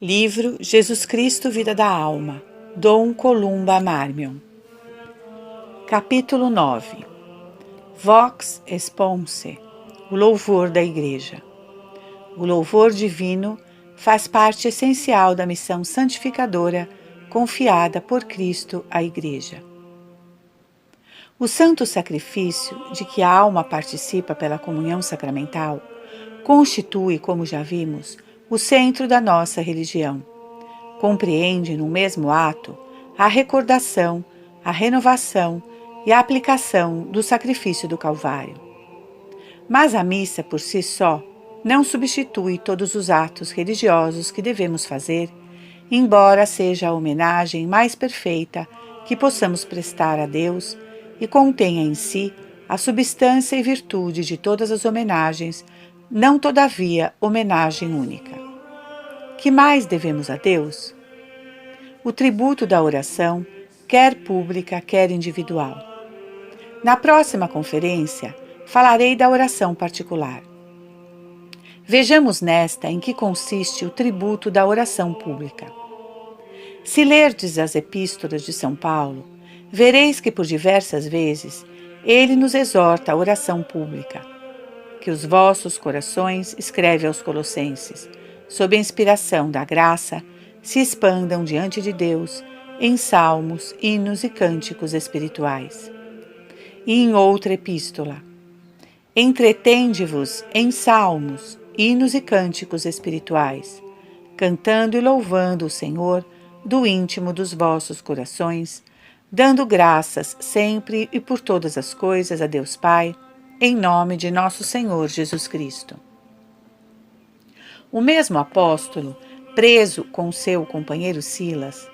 Livro Jesus Cristo, Vida da Alma, Dom Columba Marmion. Capítulo 9. Vox Esponse, o louvor da Igreja. O louvor divino faz parte essencial da missão santificadora confiada por Cristo à Igreja. O santo sacrifício de que a alma participa pela comunhão sacramental constitui, como já vimos, o centro da nossa religião. Compreende no mesmo ato a recordação, a renovação e a aplicação do sacrifício do Calvário. Mas a missa por si só não substitui todos os atos religiosos que devemos fazer, embora seja a homenagem mais perfeita que possamos prestar a Deus e contenha em si a substância e virtude de todas as homenagens, não todavia homenagem única. Que mais devemos a Deus? O tributo da oração, quer pública, quer individual. Na próxima conferência, falarei da oração particular. Vejamos nesta em que consiste o tributo da oração pública. Se lerdes as epístolas de São Paulo, vereis que por diversas vezes ele nos exorta à oração pública. Que os vossos corações, escreve aos Colossenses, sob a inspiração da graça, se expandam diante de Deus em salmos, hinos e cânticos espirituais. E em outra epístola, entretende-vos em salmos, hinos e cânticos espirituais, cantando e louvando o Senhor do íntimo dos vossos corações, dando graças sempre e por todas as coisas a Deus Pai, em nome de nosso Senhor Jesus Cristo. O mesmo apóstolo, preso com seu companheiro Silas,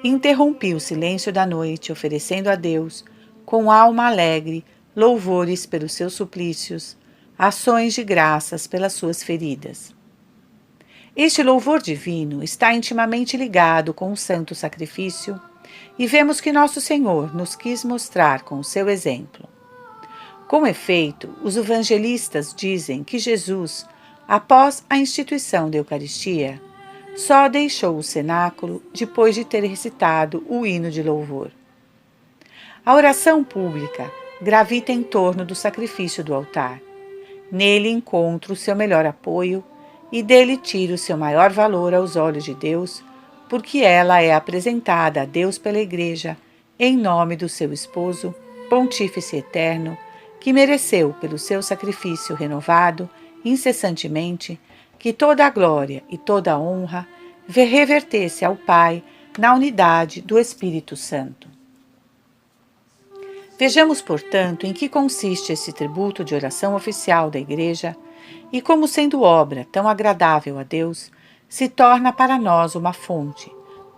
interrompia o silêncio da noite, oferecendo a Deus, com alma alegre, louvores pelos seus suplícios, ações de graças pelas suas feridas. Este louvor divino está intimamente ligado com o santo sacrifício e vemos que nosso Senhor nos quis mostrar com o seu exemplo. Com efeito, os evangelistas dizem que Jesus, após a instituição da Eucaristia, só deixou o cenáculo depois de ter recitado o hino de louvor. A oração pública gravita em torno do sacrifício do altar. Nele encontra o seu melhor apoio e dele tira o seu maior valor aos olhos de Deus, porque ela é apresentada a Deus pela Igreja em nome do seu esposo, Pontífice Eterno, que mereceu, pelo seu sacrifício renovado, incessantemente, que toda a glória e toda a honra revertesse ao Pai na unidade do Espírito Santo. Vejamos, portanto, em que consiste esse tributo de oração oficial da Igreja e como, sendo obra tão agradável a Deus, se torna para nós uma fonte,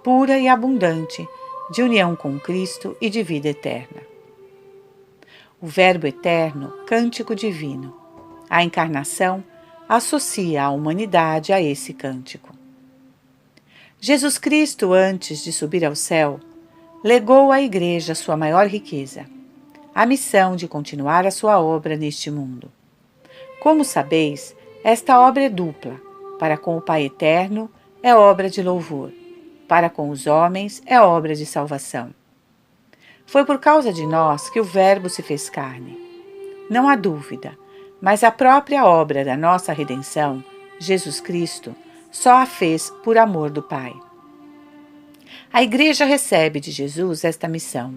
pura e abundante, de união com Cristo e de vida eterna. O Verbo eterno, cântico divino. A encarnação associa a humanidade a esse cântico. Jesus Cristo, antes de subir ao céu, legou à Igreja sua maior riqueza, a missão de continuar a sua obra neste mundo. Como sabeis, esta obra é dupla. Para com o Pai eterno é obra de louvor, para com os homens é obra de salvação. Foi por causa de nós que o Verbo se fez carne. Não há dúvida, mas a própria obra da nossa redenção, Jesus Cristo, só a fez por amor do Pai. A Igreja recebe de Jesus esta missão.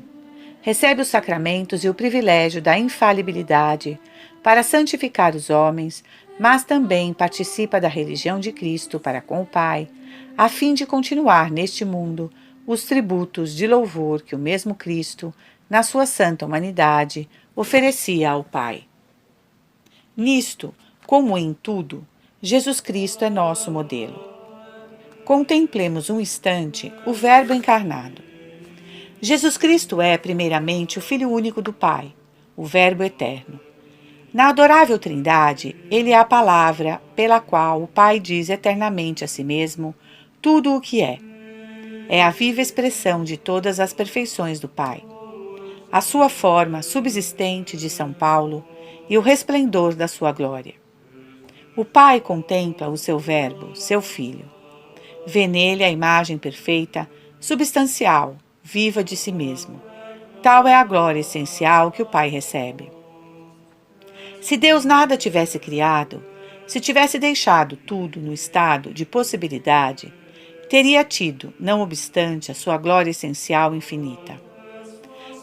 Recebe os sacramentos e o privilégio da infalibilidade para santificar os homens, mas também participa da religião de Cristo para com o Pai, a fim de continuar neste mundo os tributos de louvor que o mesmo Cristo, na sua santa humanidade, oferecia ao Pai. Nisto, como em tudo, Jesus Cristo é nosso modelo. Contemplemos um instante o Verbo encarnado. Jesus Cristo é, primeiramente, o Filho único do Pai, o Verbo eterno. Na adorável Trindade, ele é a palavra pela qual o Pai diz eternamente a si mesmo tudo o que é. É a viva expressão de todas as perfeições do Pai. A sua forma subsistente de São Paulo e o resplendor da sua glória. O Pai contempla o seu Verbo, seu Filho. Vê nele a imagem perfeita, substancial, viva de si mesmo. Tal é a glória essencial que o Pai recebe. Se Deus nada tivesse criado, se tivesse deixado tudo no estado de possibilidade, teria tido, não obstante, a sua glória essencial infinita.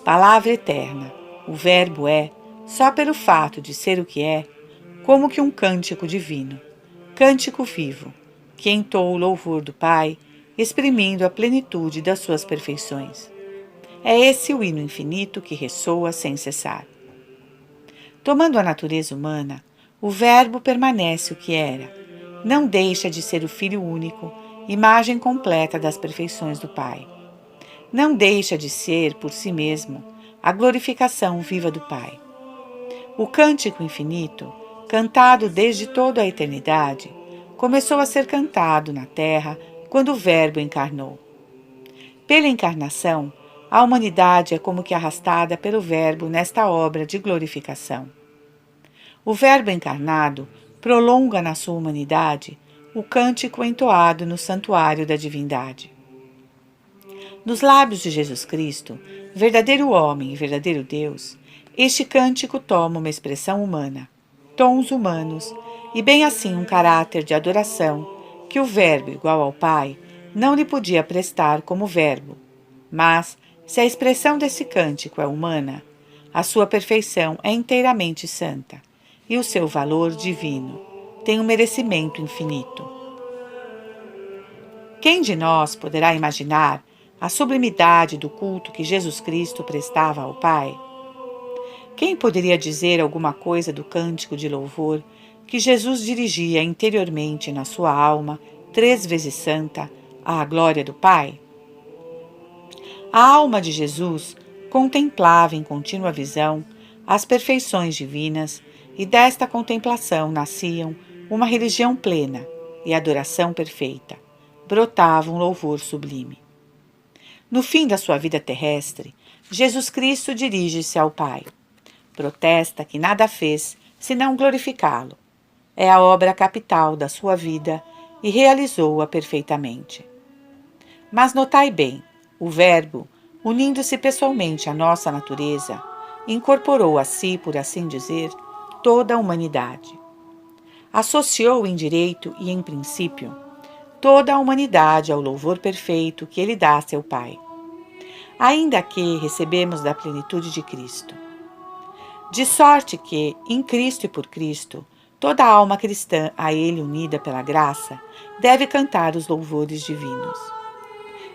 Palavra eterna, o Verbo é, só pelo fato de ser o que é, como que um cântico divino, cântico vivo, que entoa o louvor do Pai, exprimindo a plenitude das suas perfeições. É esse o hino infinito que ressoa sem cessar. Tomando a natureza humana, o Verbo permanece o que era, não deixa de ser o Filho único, imagem completa das perfeições do Pai. Não deixa de ser, por si mesmo, a glorificação viva do Pai. O cântico infinito, cantado desde toda a eternidade, começou a ser cantado na terra quando o Verbo encarnou. Pela encarnação, a humanidade é como que arrastada pelo Verbo nesta obra de glorificação. O Verbo encarnado prolonga na sua humanidade o cântico entoado no santuário da divindade. Nos lábios de Jesus Cristo, verdadeiro homem e verdadeiro Deus, este cântico toma uma expressão humana, tons humanos e bem assim um caráter de adoração que o Verbo igual ao Pai não lhe podia prestar como Verbo. Mas, se a expressão desse cântico é humana, a sua perfeição é inteiramente santa e o seu valor divino tem um merecimento infinito. Quem de nós poderá imaginar a sublimidade do culto que Jesus Cristo prestava ao Pai? Quem poderia dizer alguma coisa do cântico de louvor que Jesus dirigia interiormente na sua alma, 3 vezes santa, à glória do Pai? A alma de Jesus contemplava em contínua visão as perfeições divinas e desta contemplação nasciam uma religião plena e adoração perfeita. Brotava um louvor sublime. No fim da sua vida terrestre, Jesus Cristo dirige-se ao Pai. Protesta que nada fez senão glorificá-lo. É a obra capital da sua vida e realizou-a perfeitamente. Mas notai bem, o Verbo, unindo-se pessoalmente à nossa natureza, incorporou a si, por assim dizer, toda a humanidade. Associou em direito e em princípio toda a humanidade ao louvor perfeito que ele dá a seu Pai, ainda que recebemos da plenitude de Cristo. De sorte que, em Cristo e por Cristo, toda a alma cristã a ele unida pela graça deve cantar os louvores divinos.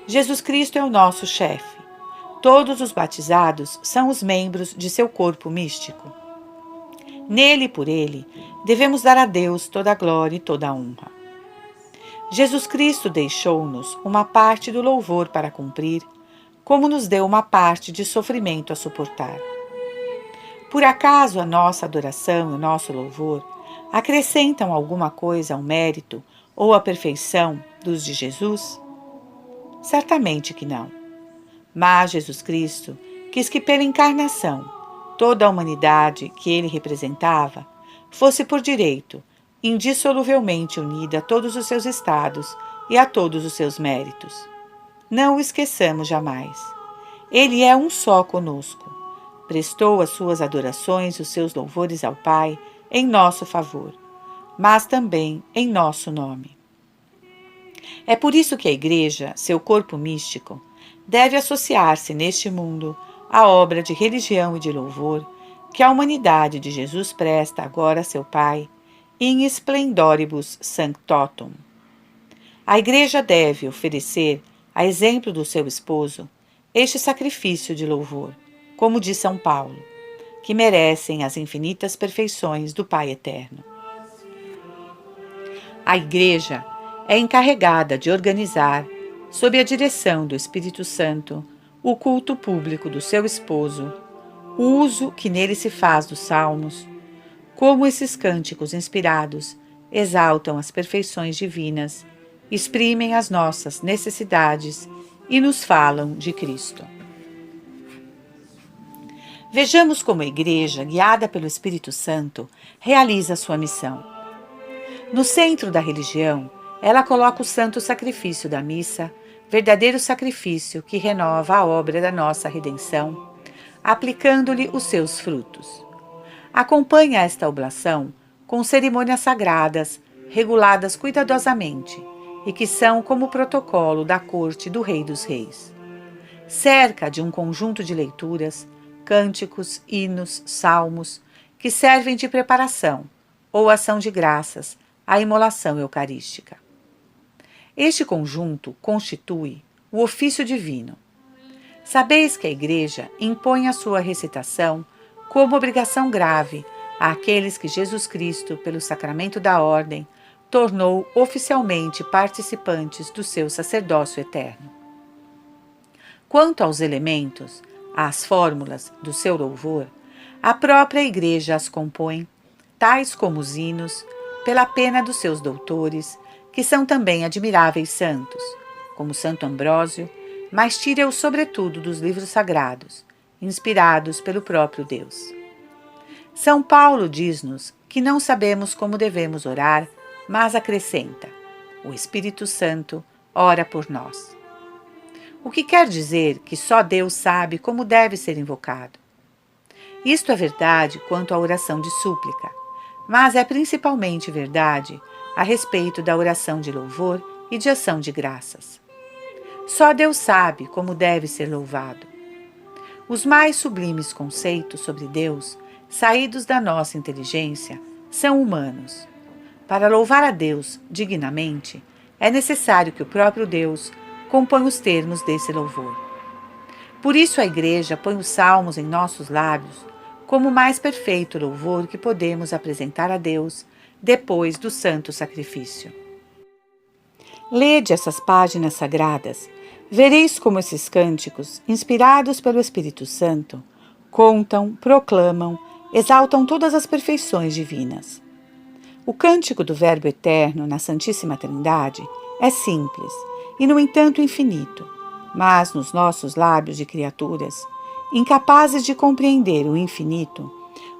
Jesus Cristo é o nosso chefe. Todos os batizados são os membros de seu corpo místico. Nele e por ele, devemos dar a Deus toda a glória e toda a honra. Jesus Cristo deixou-nos uma parte do louvor para cumprir, como nos deu uma parte de sofrimento a suportar. Por acaso a nossa adoração e o nosso louvor acrescentam alguma coisa ao mérito ou à perfeição dos de Jesus? Certamente que não. Mas Jesus Cristo quis que pela encarnação toda a humanidade que ele representava fosse por direito indissoluvelmente unida a todos os seus estados e a todos os seus méritos. Não o esqueçamos jamais. Ele é um só conosco. Prestou as suas adorações e os seus louvores ao Pai em nosso favor, mas também em nosso nome. É por isso que a Igreja, seu corpo místico, deve associar-se neste mundo à obra de religião e de louvor que a humanidade de Jesus presta agora a seu Pai, in splendoribus sanctotum. A Igreja deve oferecer, a exemplo do seu esposo, este sacrifício de louvor, como diz São Paulo, que merecem as infinitas perfeições do Pai Eterno. A Igreja é encarregada de organizar, sob a direção do Espírito Santo, o culto público do seu esposo, o uso que nele se faz dos salmos, como esses cânticos inspirados exaltam as perfeições divinas, exprimem as nossas necessidades e nos falam de Cristo. Vejamos como a Igreja, guiada pelo Espírito Santo, realiza sua missão. No centro da religião ela coloca o santo sacrifício da missa, verdadeiro sacrifício que renova a obra da nossa redenção, aplicando-lhe os seus frutos. Acompanha esta oblação com cerimônias sagradas, reguladas cuidadosamente, e que são como o protocolo da corte do Rei dos Reis. Cerca de um conjunto de leituras, cânticos, hinos, salmos, que servem de preparação ou ação de graças à imolação eucarística. Este conjunto constitui o ofício divino. Sabeis que a Igreja impõe a sua recitação como obrigação grave àqueles que Jesus Cristo, pelo sacramento da ordem, tornou oficialmente participantes do seu sacerdócio eterno. Quanto aos elementos, às fórmulas do seu louvor, a própria Igreja as compõe, tais como os hinos, pela pena dos seus doutores, que são também admiráveis santos, como Santo Ambrósio, mas tira-os sobretudo dos livros sagrados, inspirados pelo próprio Deus. São Paulo diz-nos que não sabemos como devemos orar, mas acrescenta: o Espírito Santo ora por nós. O que quer dizer que só Deus sabe como deve ser invocado. Isto é verdade quanto à oração de súplica, mas é principalmente verdade a respeito da oração de louvor e de ação de graças. Só Deus sabe como deve ser louvado. Os mais sublimes conceitos sobre Deus, saídos da nossa inteligência, são humanos. Para louvar a Deus dignamente, é necessário que o próprio Deus componha os termos desse louvor. Por isso a Igreja põe os salmos em nossos lábios como o mais perfeito louvor que podemos apresentar a Deus depois do santo sacrifício. Lede essas páginas sagradas, vereis como esses cânticos, inspirados pelo Espírito Santo, contam, proclamam, exaltam todas as perfeições divinas. O cântico do Verbo Eterno na Santíssima Trindade é simples e, no entanto, infinito, mas nos nossos lábios de criaturas, incapazes de compreender o infinito,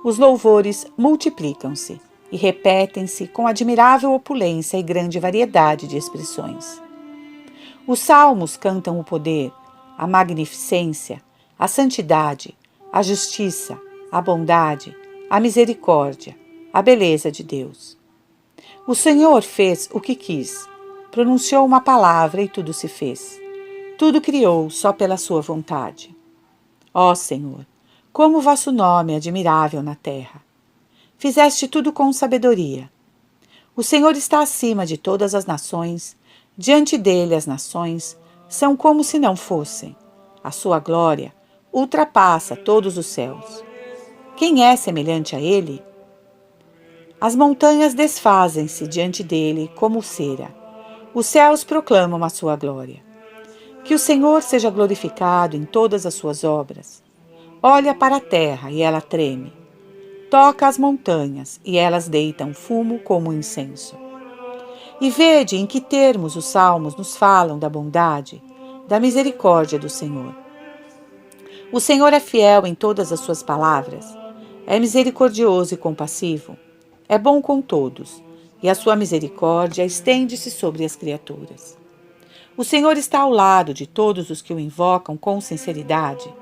os louvores multiplicam-se e repetem-se com admirável opulência e grande variedade de expressões. Os salmos cantam o poder, a magnificência, a santidade, a justiça, a bondade, a misericórdia, a beleza de Deus. O Senhor fez o que quis, pronunciou uma palavra e tudo se fez. Tudo criou só pela sua vontade. Ó Senhor, como o vosso nome é admirável na terra. Fizeste tudo com sabedoria. O Senhor está acima de todas as nações, diante dele as nações são como se não fossem. A sua glória ultrapassa todos os céus. Quem é semelhante a ele? As montanhas desfazem-se diante dele como cera. Os céus proclamam a sua glória. Que o Senhor seja glorificado em todas as suas obras. Olha para a terra e ela treme. Toca as montanhas e elas deitam fumo como incenso. E vede em que termos os salmos nos falam da bondade, da misericórdia do Senhor. O Senhor é fiel em todas as suas palavras, é misericordioso e compassivo, é bom com todos, e a sua misericórdia estende-se sobre as criaturas. O Senhor está ao lado de todos os que o invocam com sinceridade.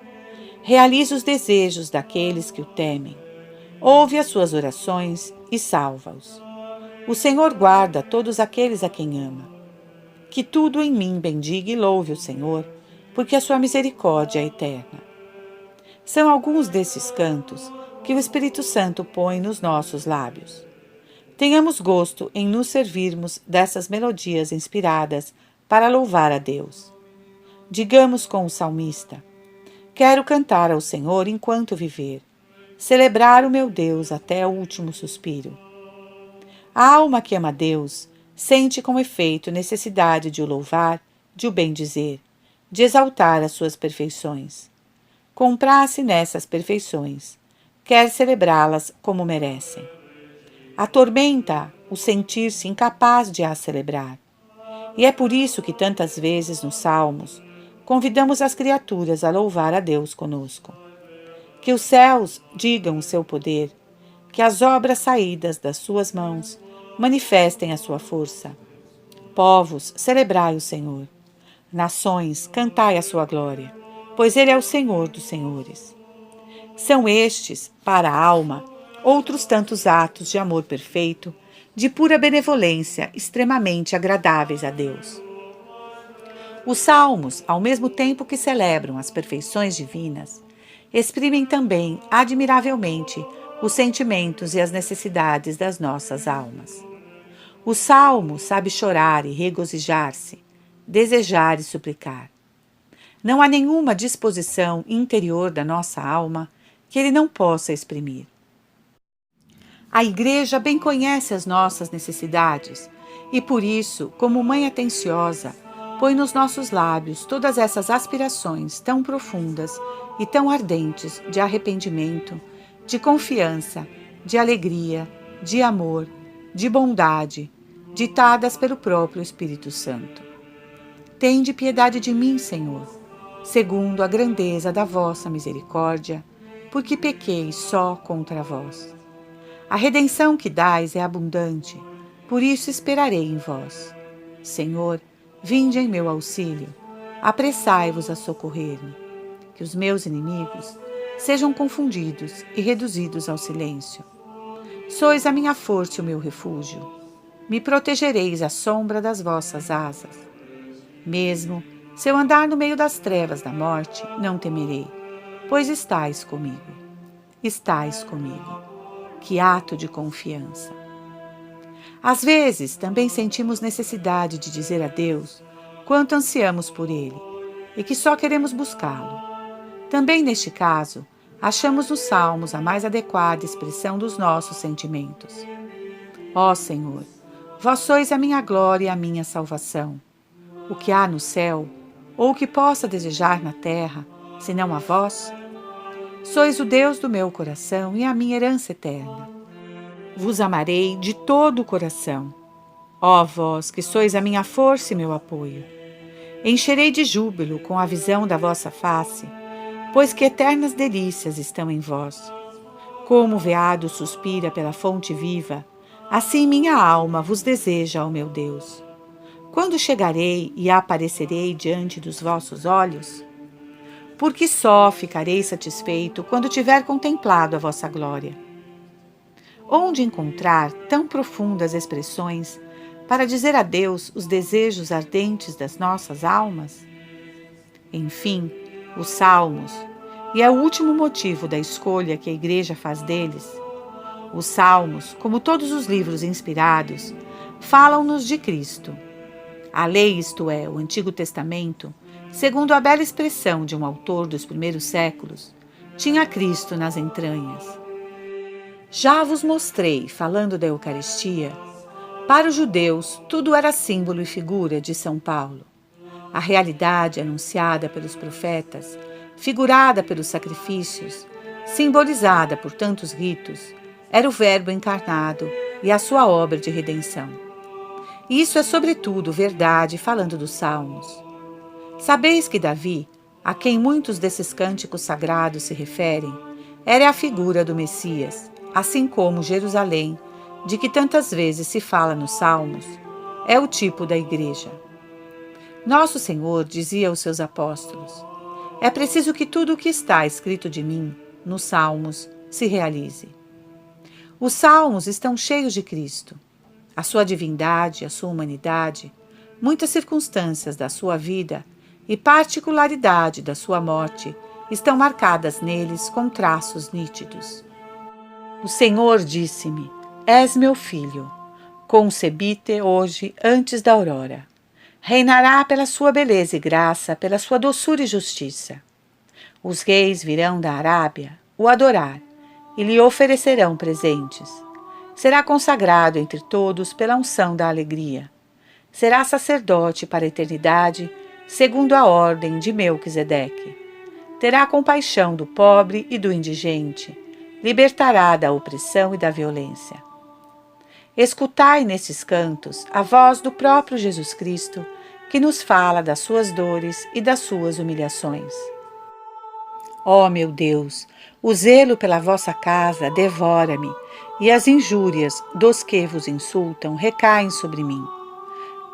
Realiza os desejos daqueles que o temem. Ouve as suas orações e salva-os. O Senhor guarda todos aqueles a quem ama. Que tudo em mim bendiga e louve o Senhor, porque a sua misericórdia é eterna. São alguns desses cantos que o Espírito Santo põe nos nossos lábios. Tenhamos gosto em nos servirmos dessas melodias inspiradas para louvar a Deus. Digamos com o salmista: quero cantar ao Senhor enquanto viver, celebrar o meu Deus até o último suspiro. A alma que ama a Deus sente com efeito necessidade de o louvar, de o bendizer, de exaltar as suas perfeições. Compraz-se nessas perfeições, quer celebrá-las como merecem. Atormenta o sentir-se incapaz de as celebrar. E é por isso que tantas vezes nos Salmos convidamos as criaturas a louvar a Deus conosco. Que os céus digam o seu poder, que as obras saídas das suas mãos manifestem a sua força. Povos, celebrai o Senhor. Nações, cantai a sua glória, pois Ele é o Senhor dos senhores. São estes, para a alma, outros tantos atos de amor perfeito, de pura benevolência, extremamente agradáveis a Deus. Os salmos, ao mesmo tempo que celebram as perfeições divinas, exprimem também, admiravelmente, os sentimentos e as necessidades das nossas almas. O salmo sabe chorar e regozijar-se, desejar e suplicar. Não há nenhuma disposição interior da nossa alma que ele não possa exprimir. A Igreja bem conhece as nossas necessidades e, por isso, como mãe atenciosa, põe nos nossos lábios todas essas aspirações tão profundas e tão ardentes de arrependimento, de confiança, de alegria, de amor, de bondade, ditadas pelo próprio Espírito Santo. Tende piedade de mim, Senhor, segundo a grandeza da vossa misericórdia, porque pequei só contra vós. A redenção que dais é abundante, por isso esperarei em vós. Senhor, vinde em meu auxílio, apressai-vos a socorrer-me, que os meus inimigos sejam confundidos e reduzidos ao silêncio. Sois a minha força e o meu refúgio. Me protegereis à sombra das vossas asas. Mesmo se eu andar no meio das trevas da morte, não temerei, pois estais comigo. Estais comigo. Que ato de confiança! Às vezes, também sentimos necessidade de dizer a Deus quanto ansiamos por Ele e que só queremos buscá-lo. Também neste caso, achamos nos Salmos a mais adequada expressão dos nossos sentimentos. Ó Senhor, vós sois a minha glória e a minha salvação. O que há no céu, ou o que possa desejar na terra, senão a vós? Sois o Deus do meu coração e a minha herança eterna. Vos amarei de todo o coração. Ó vós, que sois a minha força e meu apoio. Encherei de júbilo com a visão da vossa face, pois que eternas delícias estão em vós. Como o veado suspira pela fonte viva, assim minha alma vos deseja, ó meu Deus. Quando chegarei e aparecerei diante dos vossos olhos? Porque só ficarei satisfeito quando tiver contemplado a vossa glória. Onde encontrar tão profundas expressões para dizer a Deus os desejos ardentes das nossas almas? Enfim, os Salmos, e é o último motivo da escolha que a Igreja faz deles. Os Salmos, como todos os livros inspirados, falam-nos de Cristo. A lei, isto é, o Antigo Testamento, segundo a bela expressão de um autor dos primeiros séculos, tinha Cristo nas entranhas. Já vos mostrei, falando da Eucaristia, para os judeus tudo era símbolo e figura de São Paulo. A realidade anunciada pelos profetas, figurada pelos sacrifícios, simbolizada por tantos ritos, era o Verbo encarnado e a sua obra de redenção. Isso é sobretudo verdade falando dos Salmos. Sabeis que Davi, a quem muitos desses cânticos sagrados se referem, era a figura do Messias, assim como Jerusalém, de que tantas vezes se fala nos Salmos, é o tipo da Igreja. Nosso Senhor dizia aos seus apóstolos: é preciso que tudo o que está escrito de mim, nos Salmos, se realize. Os Salmos estão cheios de Cristo. A sua divindade, a sua humanidade, muitas circunstâncias da sua vida e particularidade da sua morte estão marcadas neles com traços nítidos. O Senhor disse-me: és meu filho, concebi-te hoje antes da aurora. Reinará pela sua beleza e graça, pela sua doçura e justiça. Os reis virão da Arábia o adorar e lhe oferecerão presentes. Será consagrado entre todos pela unção da alegria. Será sacerdote para a eternidade, segundo a ordem de Melquisedeque. Terá compaixão do pobre e do indigente. Libertará da opressão e da violência. Escutai nesses cantos a voz do próprio Jesus Cristo, que nos fala das suas dores e das suas humilhações. Ó meu Deus, o zelo pela vossa casa devora-me, e as injúrias dos que vos insultam recaem sobre mim.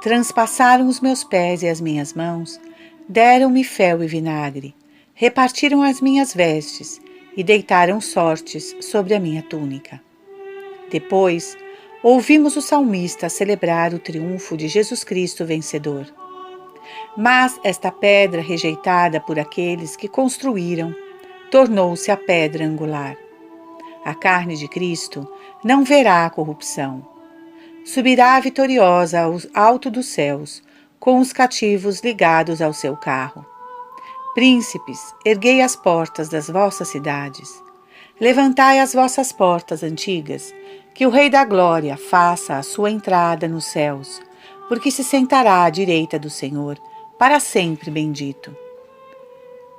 Transpassaram os meus pés e as minhas mãos, deram-me fel e vinagre, repartiram as minhas vestes e deitaram sortes sobre a minha túnica. Depois, ouvimos o salmista celebrar o triunfo de Jesus Cristo vencedor. Mas esta pedra rejeitada por aqueles que construíram tornou-se a pedra angular. A carne de Cristo não verá a corrupção. Subirá vitoriosa ao alto dos céus, com os cativos ligados ao seu carro. Príncipes, erguei as portas das vossas cidades. Levantai as vossas portas antigas, que o Rei da Glória faça a sua entrada nos céus, porque se sentará à direita do Senhor, para sempre bendito.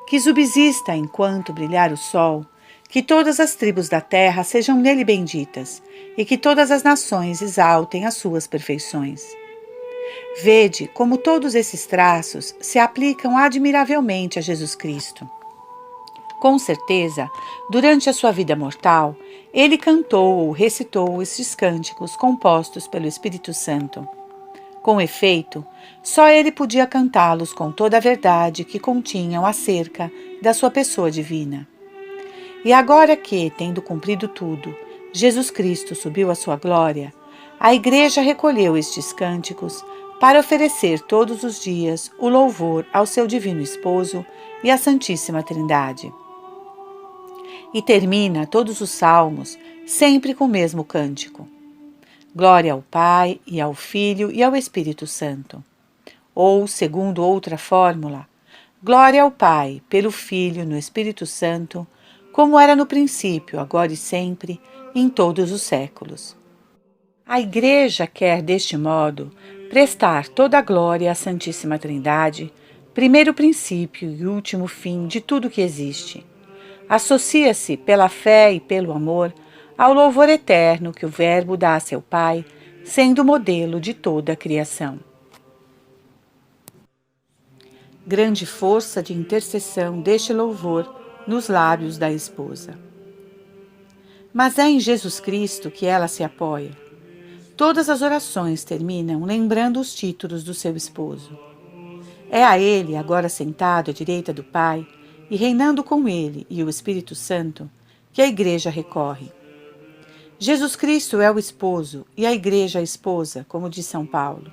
Que subsista enquanto brilhar o sol, que todas as tribos da terra sejam nele benditas, e que todas as nações exaltem as suas perfeições. Vede como todos esses traços se aplicam admiravelmente a Jesus Cristo. Com certeza, durante a sua vida mortal, ele cantou ou recitou estes cânticos compostos pelo Espírito Santo. Com efeito, só ele podia cantá-los com toda a verdade que continham acerca da sua pessoa divina. E agora que, tendo cumprido tudo, Jesus Cristo subiu à sua glória, a Igreja recolheu estes cânticos para oferecer todos os dias o louvor ao seu divino esposo e à Santíssima Trindade. E termina todos os salmos sempre com o mesmo cântico. Glória ao Pai, e ao Filho, e ao Espírito Santo. Ou, segundo outra fórmula, glória ao Pai, pelo Filho, no Espírito Santo, como era no princípio, agora e sempre, em todos os séculos. A Igreja quer, deste modo, prestar toda a glória à Santíssima Trindade, primeiro princípio e último fim de tudo que existe. Associa-se, pela fé e pelo amor, ao louvor eterno que o Verbo dá a seu Pai, sendo o modelo de toda a criação. Grande força de intercessão deste louvor nos lábios da esposa. Mas é em Jesus Cristo que ela se apoia. Todas as orações terminam lembrando os títulos do seu esposo. É a ele, agora sentado à direita do Pai, e reinando com ele e o Espírito Santo, que a Igreja recorre. Jesus Cristo é o esposo e a Igreja a esposa, como diz São Paulo.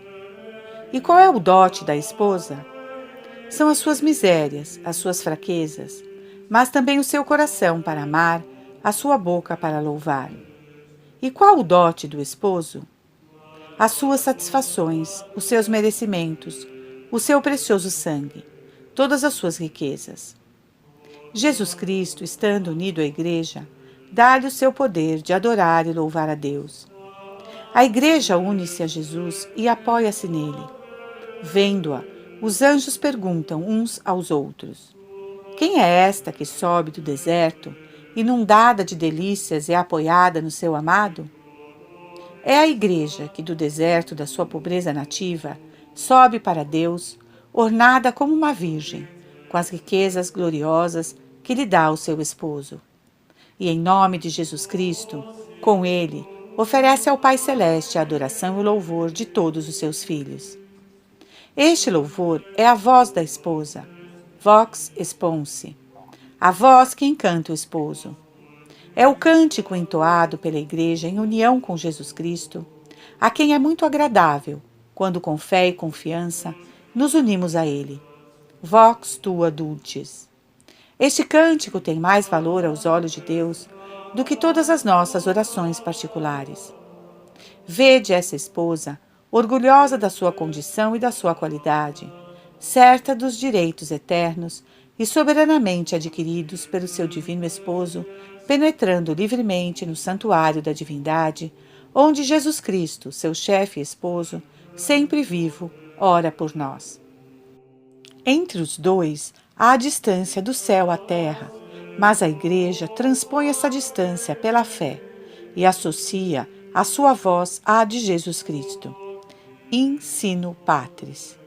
E qual é o dote da esposa? São as suas misérias, as suas fraquezas, mas também o seu coração para amar, a sua boca para louvar. E qual o dote do esposo? As suas satisfações, os seus merecimentos, o seu precioso sangue, todas as suas riquezas. Jesus Cristo, estando unido à Igreja, dá-lhe o seu poder de adorar e louvar a Deus. A Igreja une-se a Jesus e apoia-se nele. Vendo-a, os anjos perguntam uns aos outros: quem é esta que sobe do deserto, inundada de delícias e apoiada no seu amado? É a Igreja que do deserto da sua pobreza nativa sobe para Deus, ornada como uma virgem, com as riquezas gloriosas que lhe dá o seu esposo. E em nome de Jesus Cristo, com ele, oferece ao Pai Celeste a adoração e o louvor de todos os seus filhos. Este louvor é a voz da esposa, vox esponse, a voz que encanta o esposo. É o cântico entoado pela Igreja em união com Jesus Cristo, a quem é muito agradável, quando com fé e confiança nos unimos a ele. Vox tua dulcis. Este cântico tem mais valor aos olhos de Deus do que todas as nossas orações particulares. Vede essa esposa, orgulhosa da sua condição e da sua qualidade, certa dos direitos eternos e soberanamente adquiridos pelo seu divino esposo, penetrando livremente no santuário da divindade, onde Jesus Cristo, seu chefe e esposo, sempre vivo, ora por nós. Entre os dois há a distância do céu à terra, mas a Igreja transpõe essa distância pela fé e associa a sua voz à de Jesus Cristo. Ensino Patris.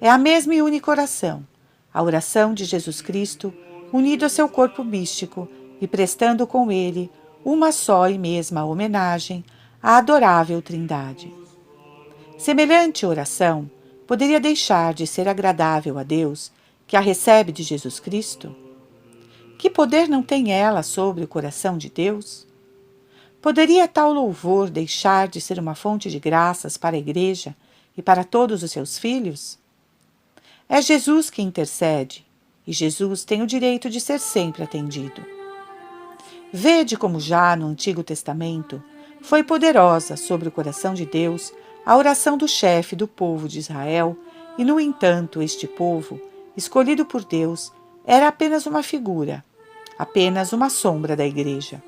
É a mesma e única oração, a oração de Jesus Cristo, unido a seu corpo místico e prestando com ele uma só e mesma homenagem à adorável Trindade. Semelhante oração poderia deixar de ser agradável a Deus, que a recebe de Jesus Cristo? Que poder não tem ela sobre o coração de Deus? Poderia tal louvor deixar de ser uma fonte de graças para a Igreja e para todos os seus filhos? É Jesus que intercede, e Jesus tem o direito de ser sempre atendido. Vede como já no Antigo Testamento foi poderosa sobre o coração de Deus a oração do chefe do povo de Israel, e no entanto este povo, escolhido por Deus, era apenas uma figura, apenas uma sombra da Igreja.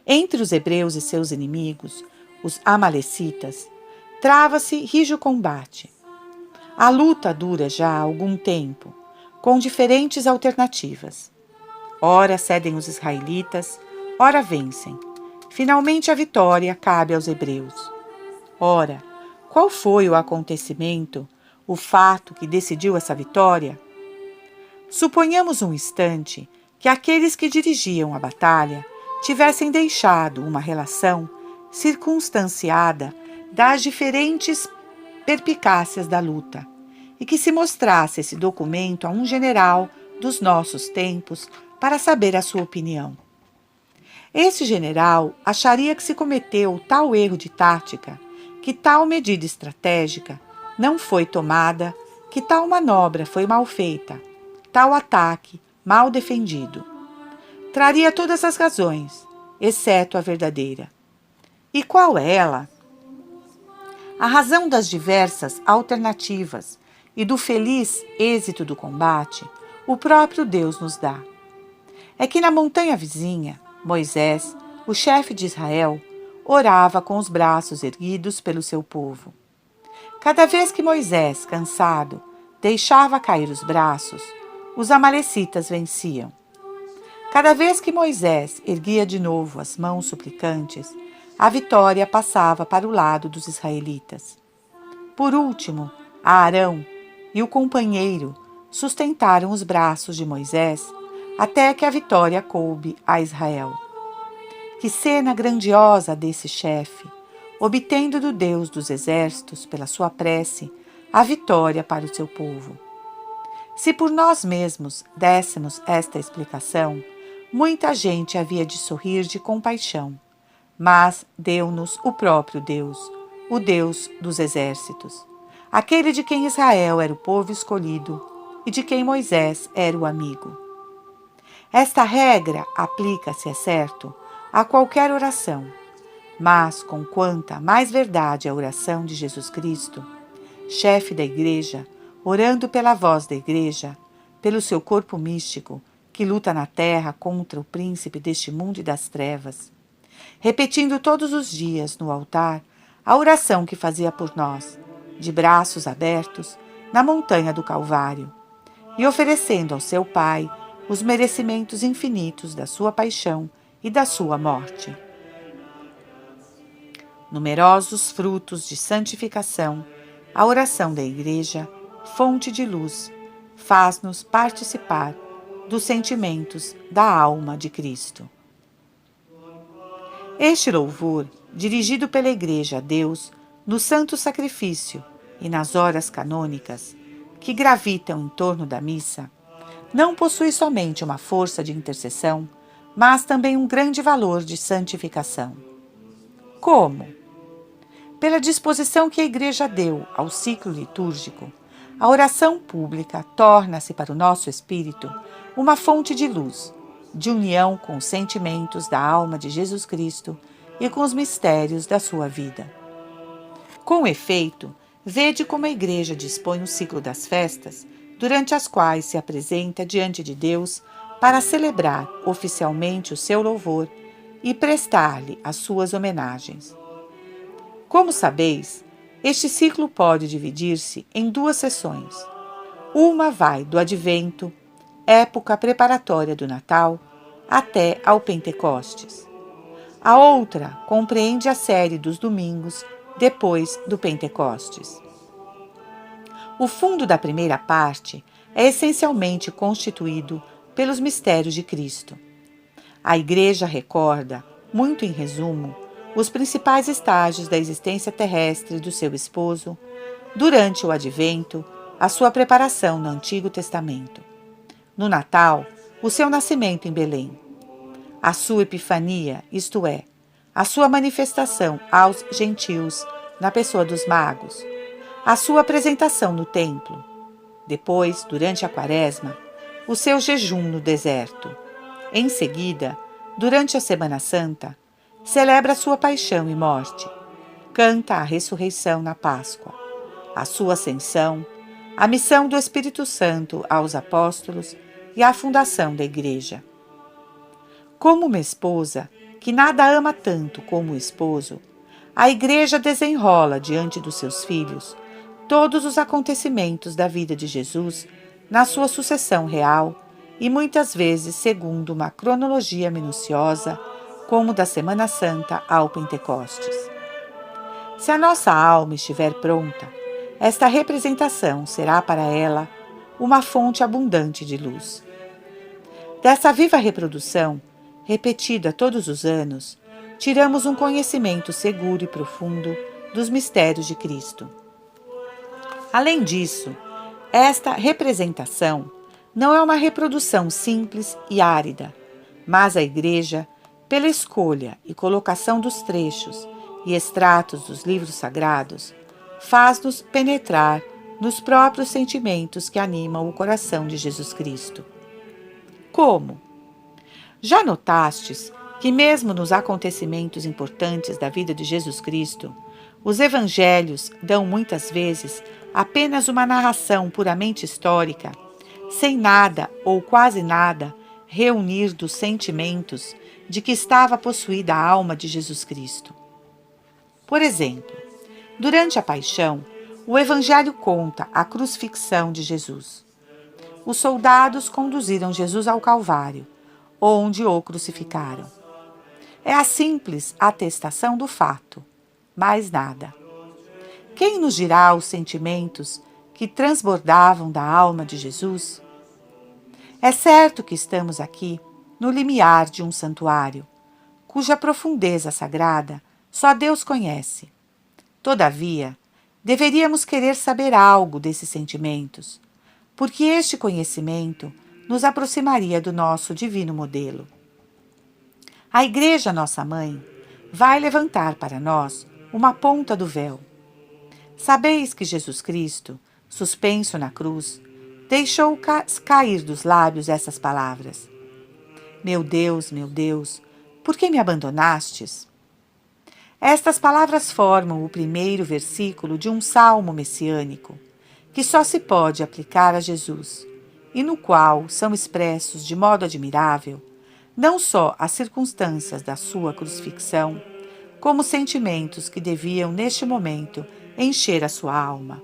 Entre os hebreus e seus inimigos, os amalecitas, trava-se rijo combate. A luta dura já há algum tempo, com diferentes alternativas. Ora cedem os israelitas, ora vencem. Finalmente a vitória cabe aos hebreus. Ora, qual foi o acontecimento, o fato que decidiu essa vitória? Suponhamos um instante que aqueles que dirigiam a batalha tivessem deixado uma relação circunstanciada das diferentes perpicácias da luta, e que se mostrasse esse documento a um general dos nossos tempos para saber a sua opinião. Esse general acharia que se cometeu tal erro de tática, que tal medida estratégica não foi tomada, que tal manobra foi mal feita, tal ataque mal defendido. Traria todas as razões, exceto a verdadeira. E qual é ela? A razão das diversas alternativas e do feliz êxito do combate, o próprio Deus nos dá. É que na montanha vizinha, Moisés, o chefe de Israel, orava com os braços erguidos pelo seu povo. Cada vez que Moisés, cansado, deixava cair os braços, os amalecitas venciam. Cada vez que Moisés erguia de novo as mãos suplicantes, a vitória passava para o lado dos israelitas. Por último, Arão e o companheiro sustentaram os braços de Moisés até que a vitória coube a Israel. Que cena grandiosa desse chefe, obtendo do Deus dos exércitos, pela sua prece, a vitória para o seu povo. Se por nós mesmos dessemos esta explicação, muita gente havia de sorrir de compaixão, mas deu-nos o próprio Deus, o Deus dos exércitos, aquele de quem Israel era o povo escolhido e de quem Moisés era o amigo. Esta regra aplica-se, é certo, a qualquer oração, mas com quanta mais verdade a oração de Jesus Cristo, chefe da Igreja, orando pela voz da Igreja, pelo seu corpo místico, que luta na terra contra o príncipe deste mundo e das trevas, repetindo todos os dias no altar a oração que fazia por nós, de braços abertos, na montanha do Calvário, e oferecendo ao seu Pai os merecimentos infinitos da sua paixão e da sua morte. Numerosos frutos de santificação, a oração da Igreja, fonte de luz, faz-nos participar dos sentimentos da alma de Cristo. Este louvor, dirigido pela Igreja a Deus no santo sacrifício e nas horas canônicas que gravitam em torno da missa, não possui somente uma força de intercessão, mas também um grande valor de santificação. Como? Pela disposição que a Igreja deu ao ciclo litúrgico, a oração pública torna-se para o nosso espírito uma fonte de luz, de união com os sentimentos da alma de Jesus Cristo e com os mistérios da sua vida. Com efeito, vede como a Igreja dispõe o ciclo das festas, durante as quais se apresenta diante de Deus para celebrar oficialmente o seu louvor e prestar-lhe as suas homenagens. Como sabeis, este ciclo pode dividir-se em duas sessões. Uma vai do Advento, época preparatória do Natal, até ao Pentecostes. A outra compreende a série dos domingos depois do Pentecostes. O fundo da primeira parte é essencialmente constituído pelos mistérios de Cristo. A Igreja recorda, muito em resumo, os principais estágios da existência terrestre do seu esposo, durante o advento, a sua preparação no Antigo Testamento. No Natal, o seu nascimento em Belém. A sua epifania, isto é, a sua manifestação aos gentios na pessoa dos magos. A sua apresentação no templo. Depois, durante a Quaresma, o seu jejum no deserto. Em seguida, durante a Semana Santa, celebra a sua paixão e morte. Canta a ressurreição na Páscoa, a sua ascensão, a missão do Espírito Santo aos apóstolos e a fundação da Igreja. Como uma esposa que nada ama tanto como o esposo, a Igreja desenrola diante dos seus filhos todos os acontecimentos da vida de Jesus na sua sucessão real e muitas vezes segundo uma cronologia minuciosa, como da Semana Santa ao Pentecostes. Se a nossa alma estiver pronta, esta representação será para ela uma fonte abundante de luz. Dessa viva reprodução, repetida todos os anos, tiramos um conhecimento seguro e profundo dos mistérios de Cristo. Além disso, esta representação não é uma reprodução simples e árida, mas a Igreja, pela escolha e colocação dos trechos e extratos dos livros sagrados, faz-nos penetrar nos próprios sentimentos que animam o coração de Jesus Cristo. Como? Já notastes que mesmo nos acontecimentos importantes da vida de Jesus Cristo, os evangelhos dão muitas vezes apenas uma narração puramente histórica, sem nada ou quase nada reunir dos sentimentos de que estava possuída a alma de Jesus Cristo. Por exemplo, durante a paixão, o Evangelho conta a crucifixão de Jesus. Os soldados conduziram Jesus ao Calvário, onde o crucificaram. É a simples atestação do fato, mais nada. Quem nos dirá os sentimentos que transbordavam da alma de Jesus? É certo que estamos aqui no limiar de um santuário, cuja profundeza sagrada só Deus conhece. Todavia, deveríamos querer saber algo desses sentimentos, porque este conhecimento nos aproximaria do nosso divino modelo. A Igreja, nossa mãe, vai levantar para nós uma ponta do véu. Sabeis que Jesus Cristo, suspenso na cruz, deixou cair dos lábios essas palavras: meu Deus, por que me abandonastes? Estas palavras formam o primeiro versículo de um salmo messiânico, que só se pode aplicar a Jesus, e no qual são expressos de modo admirável não só as circunstâncias da sua crucifixão, como sentimentos que deviam, neste momento, encher a sua alma.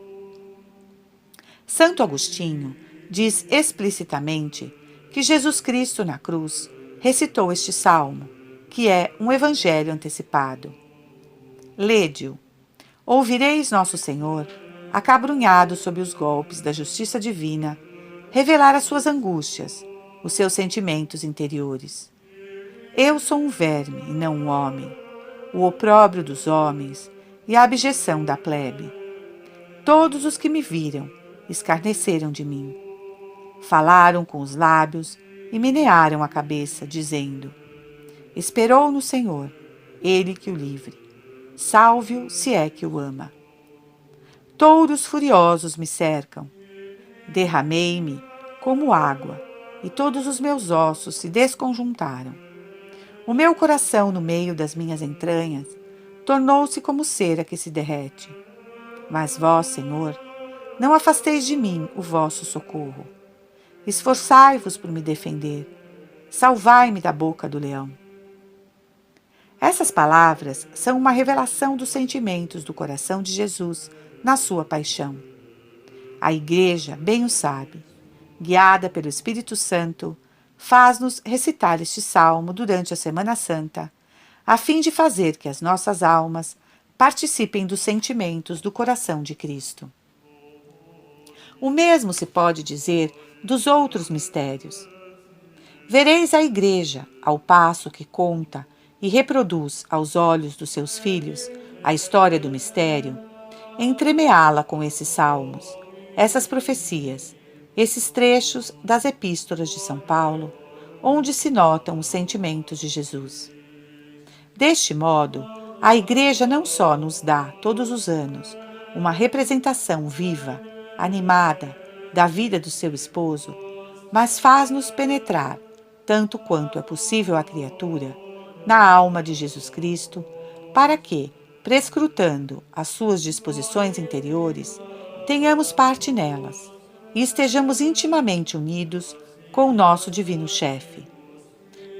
Santo Agostinho diz explicitamente que Jesus Cristo na cruz recitou este salmo, que é um evangelho antecipado. Lede-o. Ouvireis nosso Senhor, acabrunhado sob os golpes da justiça divina, revelar as suas angústias, os seus sentimentos interiores. Eu sou um verme e não um homem, o opróbrio dos homens e a abjeção da plebe. Todos os que me viram escarneceram de mim. Falaram com os lábios e menearam a cabeça, dizendo: esperou no Senhor, ele que o livre. Salve-o se é que o ama. Touros furiosos me cercam. Derramei-me como água, e todos os meus ossos se desconjuntaram. O meu coração, no meio das minhas entranhas, tornou-se como cera que se derrete. Mas vós, Senhor, não afasteis de mim o vosso socorro. Esforçai-vos por me defender. Salvai-me da boca do leão. Essas palavras são uma revelação dos sentimentos do coração de Jesus na sua paixão. A Igreja bem o sabe. Guiada pelo Espírito Santo, faz-nos recitar este salmo durante a Semana Santa, a fim de fazer que as nossas almas participem dos sentimentos do coração de Cristo. O mesmo se pode dizer dos outros mistérios. Vereis a Igreja, ao passo que conta e reproduz aos olhos dos seus filhos a história do mistério, entremeá-la com esses salmos, essas profecias, esses trechos das epístolas de São Paulo, onde se notam os sentimentos de Jesus. Deste modo, a Igreja não só nos dá, todos os anos, uma representação viva, animada, da vida do seu esposo, mas faz-nos penetrar, tanto quanto é possível à criatura, na alma de Jesus Cristo, para que, prescrutando as suas disposições interiores, tenhamos parte nelas e estejamos intimamente unidos com o nosso divino chefe.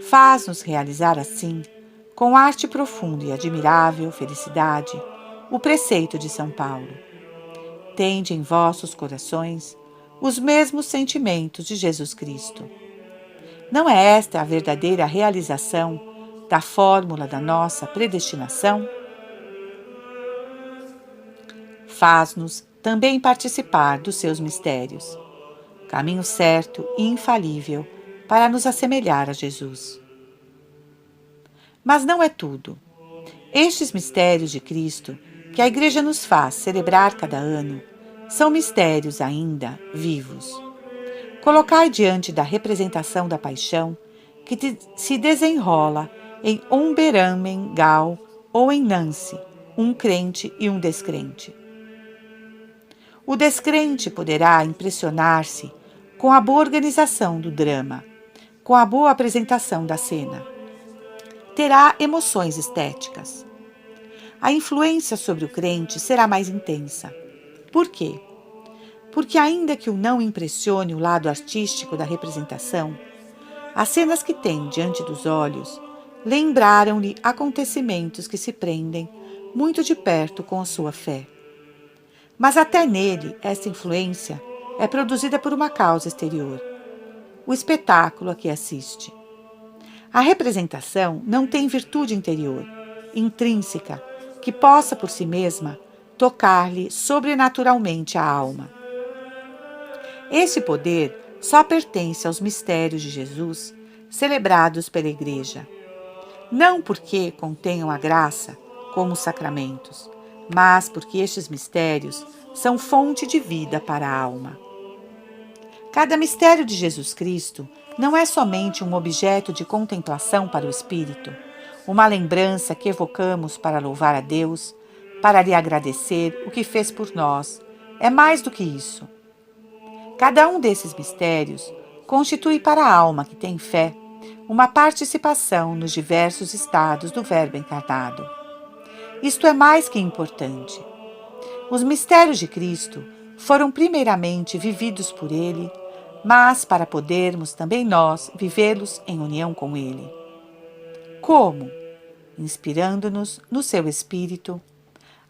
Faz-nos realizar assim, com arte profunda e admirável felicidade, o preceito de São Paulo. Tende em vossos corações os mesmos sentimentos de Jesus Cristo. Não é esta a verdadeira realização da fórmula da nossa predestinação? Faz-nos também participar dos seus mistérios, caminho certo e infalível para nos assemelhar a Jesus. Mas não é tudo. Estes mistérios de Cristo, que a Igreja nos faz celebrar cada ano, são mistérios ainda vivos. Colocai diante da representação da paixão que se desenrola em Umberamen-Gal ou em Nancy, um crente e um descrente. O descrente poderá impressionar-se com a boa organização do drama, com a boa apresentação da cena. Terá emoções estéticas. A influência sobre o crente será mais intensa. Por quê? Porque ainda que o não impressione o lado artístico da representação, as cenas que tem diante dos olhos lembraram-lhe acontecimentos que se prendem muito de perto com a sua fé. Mas até nele essa influência é produzida por uma causa exterior, o espetáculo a que assiste. A representação não tem virtude interior, intrínseca, que possa por si mesma tocar-lhe sobrenaturalmente a alma. Esse poder só pertence aos mistérios de Jesus celebrados pela Igreja, não porque contenham a graça, como os sacramentos, mas porque estes mistérios são fonte de vida para a alma. Cada mistério de Jesus Cristo não é somente um objeto de contemplação para o espírito, uma lembrança que evocamos para louvar a Deus, para lhe agradecer o que fez por nós. É mais do que isso. Cada um desses mistérios constitui para a alma que tem fé uma participação nos diversos estados do Verbo encarnado. Isto é mais que importante. Os mistérios de Cristo foram primeiramente vividos por Ele, mas para podermos também nós vivê-los em união com Ele. Como? Inspirando-nos no seu Espírito,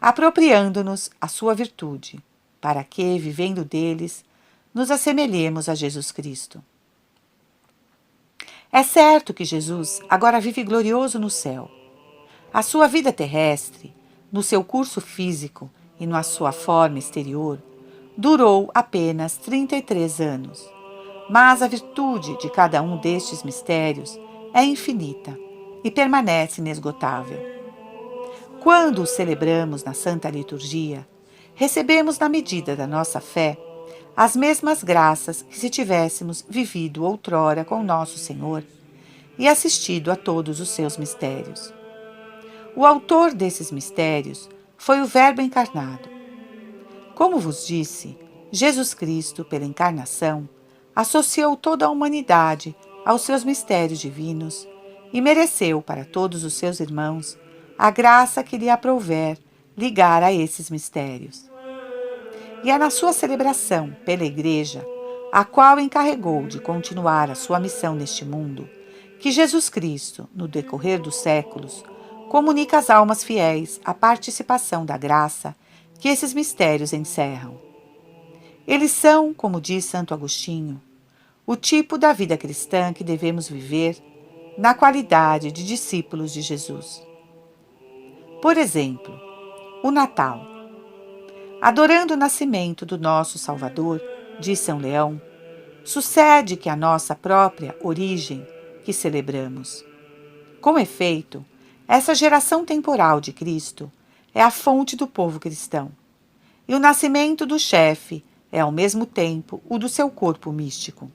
apropriando-nos a sua virtude, para que, vivendo deles, nos assemelhemos a Jesus Cristo. É certo que Jesus agora vive glorioso no céu. A sua vida terrestre, no seu curso físico e na sua forma exterior, durou apenas 33 anos. Mas a virtude de cada um destes mistérios é infinita e permanece inesgotável. Quando os celebramos na Santa Liturgia, recebemos na medida da nossa fé as mesmas graças que se tivéssemos vivido outrora com nosso Senhor e assistido a todos os seus mistérios. O autor desses mistérios foi o Verbo encarnado. Como vos disse, Jesus Cristo, pela encarnação, associou toda a humanidade aos seus mistérios divinos e mereceu para todos os seus irmãos a graça que lhe aprouver ligar a esses mistérios. E é na sua celebração pela Igreja, a qual encarregou de continuar a sua missão neste mundo, que Jesus Cristo, no decorrer dos séculos, comunica às almas fiéis a participação da graça que esses mistérios encerram. Eles são, como diz Santo Agostinho, o tipo da vida cristã que devemos viver na qualidade de discípulos de Jesus. Por exemplo, o Natal. Adorando o nascimento do nosso Salvador, diz São Leão, sucede que a nossa própria origem que celebramos. Com efeito, Essa geração temporal de Cristo é a fonte do povo cristão. E o nascimento do chefe é, ao mesmo tempo, o do seu corpo místico.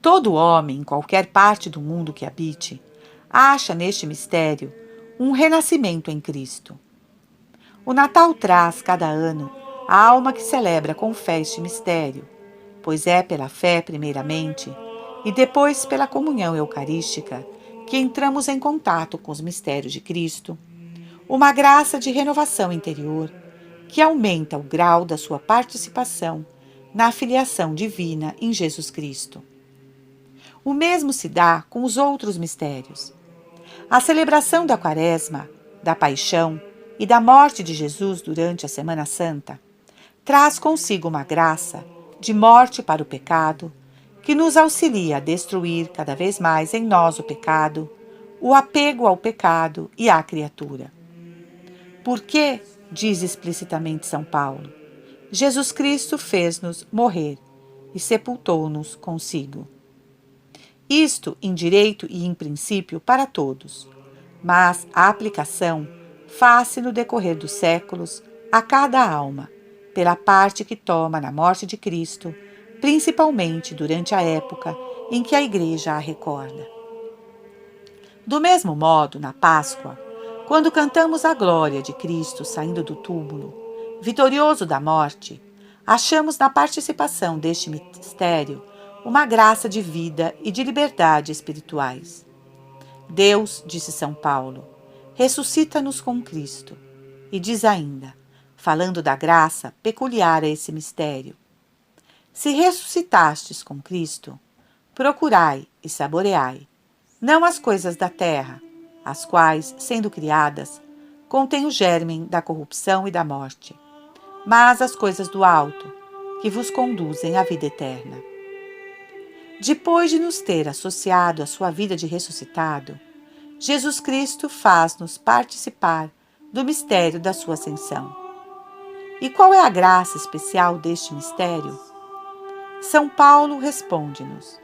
Todo homem, em qualquer parte do mundo que habite, acha neste mistério um renascimento em Cristo. O Natal traz, cada ano, a alma que celebra com fé este mistério, pois é pela fé, primeiramente, e depois pela comunhão eucarística, que entramos em contato com os mistérios de Cristo, uma graça de renovação interior que aumenta o grau da sua participação na filiação divina em Jesus Cristo. O mesmo se dá com os outros mistérios. A celebração da Quaresma, da Paixão e da morte de Jesus durante a Semana Santa traz consigo uma graça de morte para o pecado que nos auxilia a destruir cada vez mais em nós o pecado, o apego ao pecado e à criatura. Porque, diz explicitamente São Paulo, Jesus Cristo fez-nos morrer e sepultou-nos consigo. Isto em direito e em princípio para todos, mas a aplicação faz-se no decorrer dos séculos a cada alma, pela parte que toma na morte de Cristo, principalmente durante a época em que a Igreja a recorda. Do mesmo modo, na Páscoa, quando cantamos a glória de Cristo saindo do túmulo, vitorioso da morte, achamos na participação deste mistério uma graça de vida e de liberdade espirituais. Deus, disse São Paulo, ressuscita-nos com Cristo. E diz ainda, falando da graça peculiar a esse mistério: se ressuscitastes com Cristo, procurai e saboreai, não as coisas da terra, as quais, sendo criadas, contêm o germen da corrupção e da morte, mas as coisas do alto, que vos conduzem à vida eterna. Depois de nos ter associado à sua vida de ressuscitado, Jesus Cristo faz-nos participar do mistério da sua ascensão. E qual é a graça especial deste mistério? São Paulo responde-nos: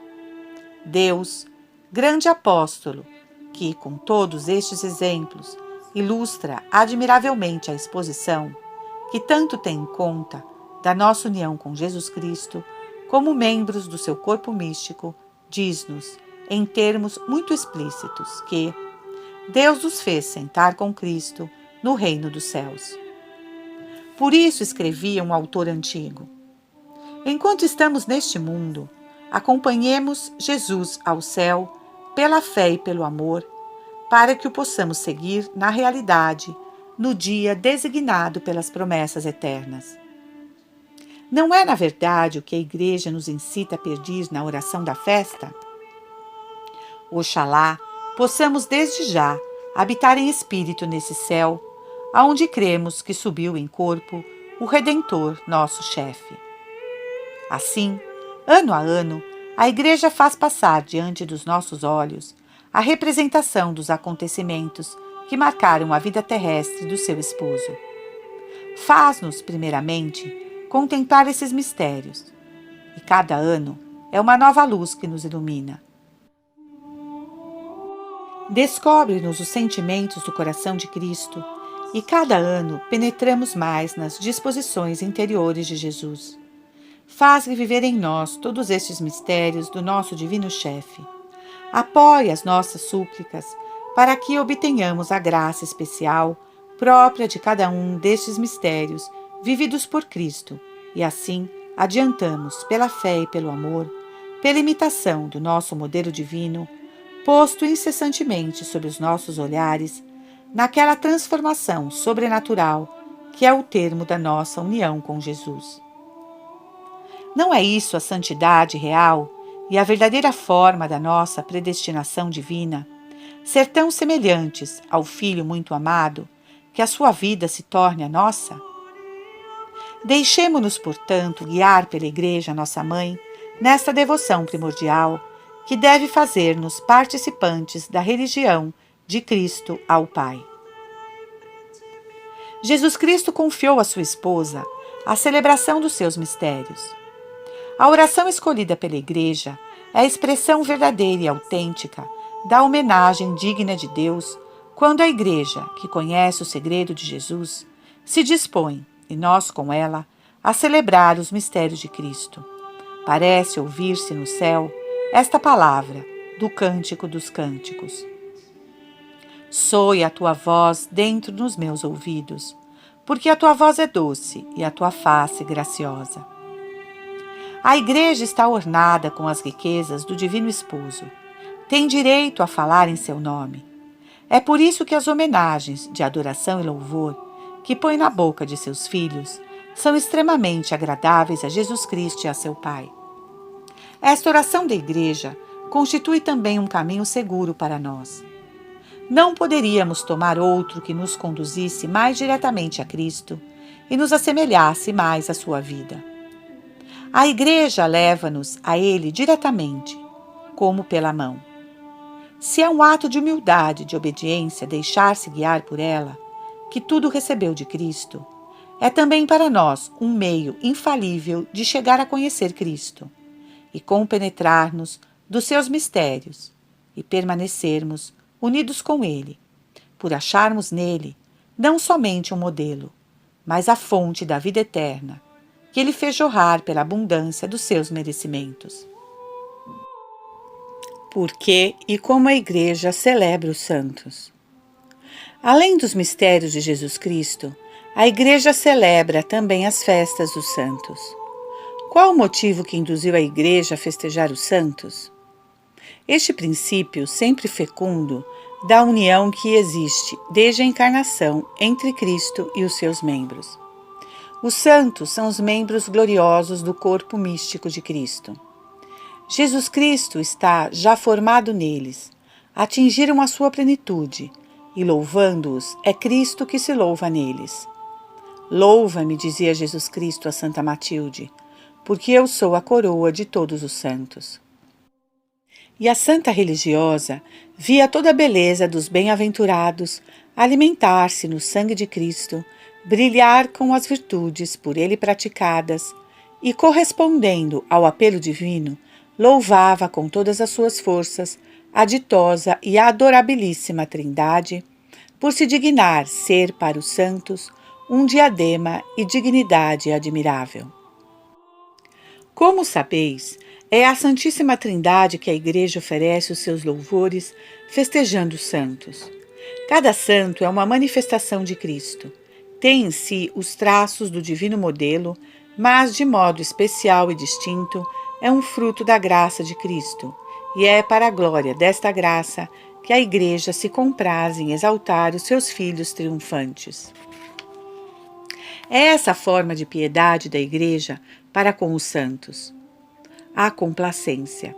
Deus, grande apóstolo, que, com todos estes exemplos, ilustra admiravelmente a exposição, que tanto tem em conta da nossa união com Jesus Cristo, como membros do seu corpo místico, diz-nos, em termos muito explícitos, que Deus os fez sentar com Cristo no reino dos céus. Por isso escrevia um autor antigo: enquanto estamos neste mundo, acompanhemos Jesus ao céu pela fé e pelo amor, para que o possamos seguir na realidade, no dia designado pelas promessas eternas. Não é, na verdade, o que a Igreja nos incita a pedir na oração da festa? Oxalá possamos desde já habitar em espírito nesse céu, aonde cremos que subiu em corpo o Redentor, nosso chefe. Assim, ano a ano, a Igreja faz passar diante dos nossos olhos a representação dos acontecimentos que marcaram a vida terrestre do seu esposo. Faz-nos, primeiramente, contemplar esses mistérios, e cada ano é uma nova luz que nos ilumina. Descobre-nos os sentimentos do coração de Cristo, e cada ano penetramos mais nas disposições interiores de Jesus. Faz-lhe viver em nós todos estes mistérios do nosso divino chefe. Apoia as nossas súplicas para que obtenhamos a graça especial própria de cada um destes mistérios vividos por Cristo, e assim adiantamos, pela fé e pelo amor, pela imitação do nosso modelo divino, posto incessantemente sob os nossos olhares, naquela transformação sobrenatural que é o termo da nossa união com Jesus. Não é isso a santidade real e a verdadeira forma da nossa predestinação divina? Ser tão semelhantes ao Filho muito amado, que a sua vida se torne a nossa? Deixemo-nos, portanto, guiar pela Igreja, nossa Mãe, nesta devoção primordial, que deve fazer-nos participantes da religião de Cristo ao Pai. Jesus Cristo confiou à sua esposa a celebração dos seus mistérios. A oração escolhida pela Igreja é a expressão verdadeira e autêntica da homenagem digna de Deus Quando a Igreja, que conhece o segredo de Jesus, se dispõe, e nós com ela, a celebrar os mistérios de Cristo, parece ouvir-se no céu esta palavra do Cântico dos Cânticos: soe a tua voz dentro dos meus ouvidos, porque a tua voz é doce e a tua face graciosa. A Igreja está ornada com as riquezas do Divino Esposo. Tem direito a falar em seu nome. É por isso que as homenagens de adoração e louvor que põe na boca de seus filhos são extremamente agradáveis a Jesus Cristo e a seu Pai. Esta oração da Igreja constitui também um caminho seguro para nós. Não poderíamos tomar outro que nos conduzisse mais diretamente a Cristo e nos assemelhasse mais à sua vida. A Igreja leva-nos a Ele diretamente, como pela mão. Se é um ato de humildade e de obediência deixar-se guiar por ela, que tudo recebeu de Cristo, é também para nós um meio infalível de chegar a conhecer Cristo e compenetrar-nos dos seus mistérios e permanecermos unidos com Ele, por acharmos nele não somente um modelo, mas a fonte da vida eterna, que Ele fez jorrar pela abundância dos seus merecimentos. Por que e como a Igreja celebra os santos? Além dos mistérios de Jesus Cristo, a Igreja celebra também as festas dos santos. Qual o motivo que induziu a Igreja a festejar os santos? Este princípio, sempre fecundo, da união que existe desde a encarnação entre Cristo e os seus membros. Os santos são os membros gloriosos do corpo místico de Cristo. Jesus Cristo está já formado neles, atingiram a sua plenitude, e louvando-os é Cristo que se louva neles. Louva-me, dizia Jesus Cristo a Santa Matilde, porque eu sou a coroa de todos os santos. E a santa religiosa via toda a beleza dos bem-aventurados alimentar-se no sangue de Cristo, brilhar com as virtudes por ele praticadas, e, correspondendo ao apelo divino, louvava com todas as suas forças a ditosa e adorabilíssima Trindade, por se dignar ser para os santos um diadema e dignidade admirável. Como sabeis, é à Santíssima Trindade que a Igreja oferece os seus louvores, festejando os santos. Cada santo é uma manifestação de Cristo. Tem em si os traços do divino modelo, mas de modo especial e distinto é um fruto da graça de Cristo, e é para a glória desta graça que a Igreja se compraz em exaltar os seus filhos triunfantes. É essa a forma de piedade da Igreja para com os santos. A complacência.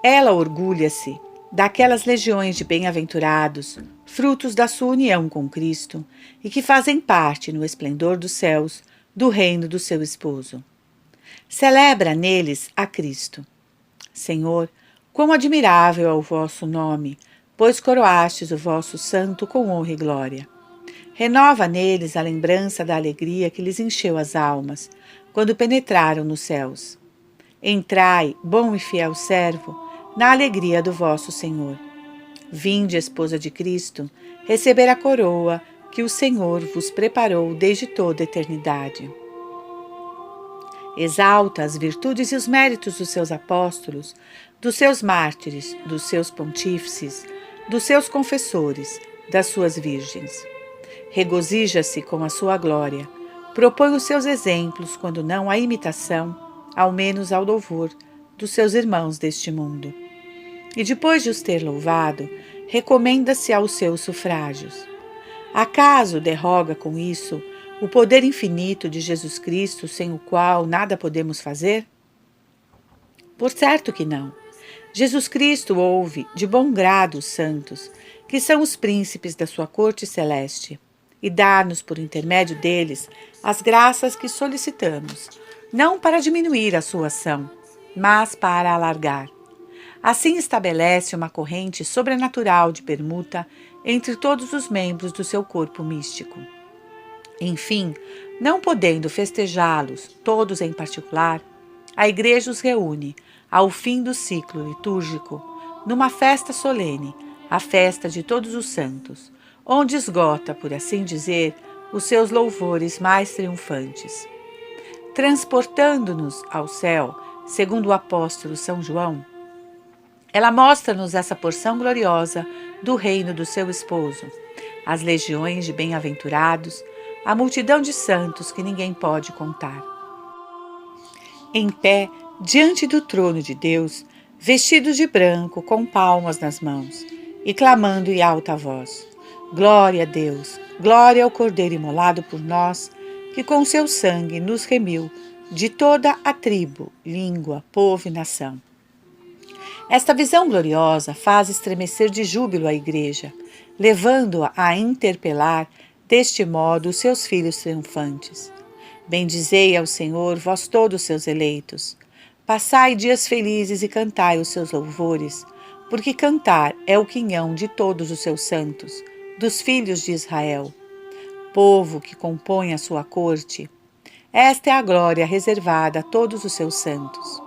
Ela orgulha-se daquelas legiões de bem-aventurados, frutos da sua união com Cristo, e que fazem parte, no esplendor dos céus, do reino do seu esposo. Celebra neles a Cristo. Senhor, quão admirável é o vosso nome, pois coroastes o vosso santo com honra e glória. Renova neles a lembrança da alegria que lhes encheu as almas, quando penetraram nos céus. Entrai, bom e fiel servo, na alegria do vosso Senhor. Vinde, esposa de Cristo, receber a coroa que o Senhor vos preparou desde toda a eternidade. Exalta as virtudes e os méritos dos seus apóstolos, dos seus mártires, dos seus pontífices, dos seus confessores, das suas virgens. Regozija-se com a sua glória, propõe os seus exemplos, quando não a imitação, ao menos ao louvor dos seus irmãos deste mundo. E depois de os ter louvado, recomenda-se aos seus sufrágios. Acaso derroga com isso o poder infinito de Jesus Cristo, sem o qual nada podemos fazer? Por certo que não. Jesus Cristo ouve de bom grado os santos, que são os príncipes da sua corte celeste, e dá-nos por intermédio deles as graças que solicitamos, não para diminuir a sua ação, mas para alargar. Assim estabelece uma corrente sobrenatural de permuta entre todos os membros do seu corpo místico. Enfim, não podendo festejá-los, todos em particular, a Igreja os reúne, ao fim do ciclo litúrgico, numa festa solene, a festa de todos os santos, onde esgota, por assim dizer, os seus louvores mais triunfantes. Transportando-nos ao céu, segundo o apóstolo São João, ela mostra-nos essa porção gloriosa do reino do seu esposo, as legiões de bem-aventurados, a multidão de santos que ninguém pode contar. Em pé, diante do trono de Deus, vestidos de branco, com palmas nas mãos, e clamando em alta voz: Glória a Deus, glória ao Cordeiro imolado por nós, que com seu sangue nos remiu de toda a tribo, língua, povo e nação. Esta visão gloriosa faz estremecer de júbilo a Igreja, levando-a a interpelar deste modo os seus filhos triunfantes. Bendizei ao Senhor, vós todos seus eleitos. Passai dias felizes e cantai os seus louvores, porque cantar é o quinhão de todos os seus santos, dos filhos de Israel, povo que compõe a sua corte. Esta é a glória reservada a todos os seus santos.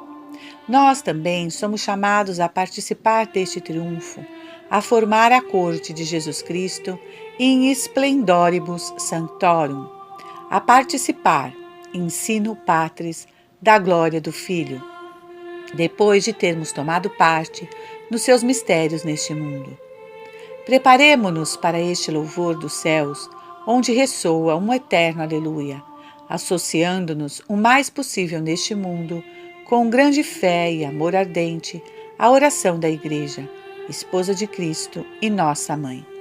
Nós também somos chamados a participar deste triunfo, a formar a corte de Jesus Cristo in splendoribus sanctorum, a participar, ensino patris, da glória do Filho, depois de termos tomado parte nos seus mistérios neste mundo. Preparemo-nos para este louvor dos céus, onde ressoa um eterno aleluia, associando-nos o mais possível neste mundo com grande fé e amor ardente à oração da Igreja, esposa de Cristo e nossa Mãe.